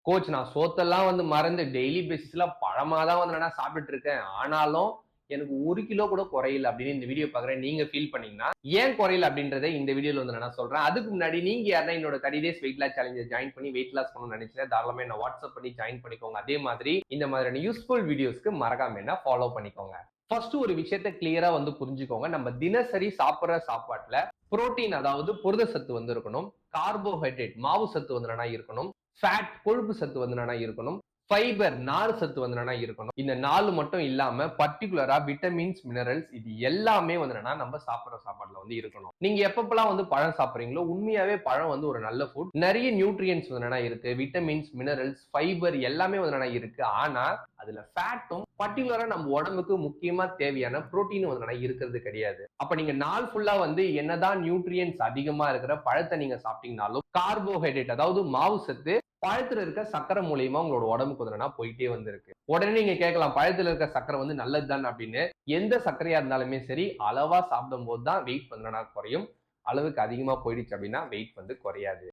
Coach நான் சோத்தெல்லாம் மறந்து daily பேசிஸ்ல பழமா தான் நான் சாப்பிட்டுட்டு இருக்கேன். ஆனாலும் எனக்கு 1 கிலோ கூட குறையல அப்படின்னு இந்த வீடியோ பார்க்குறேன் நீங்க ஃபீல் பண்ணீங்கன்னா, ஏன் குறையல அப்படின்றத இந்த வீடியோல நான் சொல்றேன். அதுக்கு முன்னாடி நீங்க யாருன்னா என்னோட 30 டேஸ் வெயிட் லாஸ் சேலஞ்ச ஜாயின் பண்ணி வெயிட் லாஸ் பண்ணணும்னு நினைச்சா தாராளமா என்ன வாட்ஸ்அப் பண்ணி ஜாயின் பண்ணிக்கோங்க. அதே மாதிரி இந்த மாதிரியான யூஸ்ஃபுல் வீடியோஸ்க்கு மறக்காம என்ன ஃபாலோ பண்ணிக்கோங்க. ஃபர்ஸ்ட் ஒரு விஷயத்த கிளியரா புரிஞ்சுக்கோங்க. நம்ம தினசரி சாப்பிடுற சாப்பாட்டுல புரோட்டீன் அதாவது புரத சத்து இருக்கணும். கார்போஹைட்ரேட் மாவு சத்து இருக்கணும். ஃபேட் கொழுப்பு சத்து இருக்கணும். ஃபைபர் நார் சத்து இருக்கணும். இந்த 4 மட்டும் இல்லாம பர்టిక్యులரா விட்டமின்ஸ், மினரல்ஸ் இது எல்லாமே நம்ம சாப்பிடுற சாப்பாட்டுல இருக்கணும். நீங்க எப்பப்பலாம் பழம் சாப்பிடுறீங்களோ உண்மையாவே பழம் ஒரு நல்ல ஃபுட். நிறைய நியூட்ரியன்ட்ஸ் இருக்கு. விட்டமின்ஸ், மினரல்ஸ், ஃபைபர் எல்லாமே இருக்கு. ஆனா அதுல ஃபேட்டும் பர்టిక్యులரா நம்ம உடம்புக்கு முக்கியமா தேவையான புரோட்டீன் இருக்கிறது கிடையாது. அப்ப நீங்க நாள் ஃபுல்லா என்னதான் நியூட்ரியன்ட்ஸ் அதிகமா இருக்கிற பழத்தை நீங்க சாப்பிட்டீங்கனாலும் கார்போஹைட்ரேட் அதாவது மாவு சத்து பழத்துல இருக்க சக்கரை மூலியமா உங்களோட உடம்புக்கு போயிட்டே இருக்கு. உடனே நீங்க கேட்கலாம் பழத்துல இருக்க சக்கரை நல்லதுதான் அப்படின்னு. எந்த சர்க்கரையா இருந்தாலுமே சரி அளவா சாப்பிடும் போது தான் வெயிட் குறையும். அளவுக்கு அதிகமா போயிடுச்சு அப்படின்னா வெயிட் குறையாது.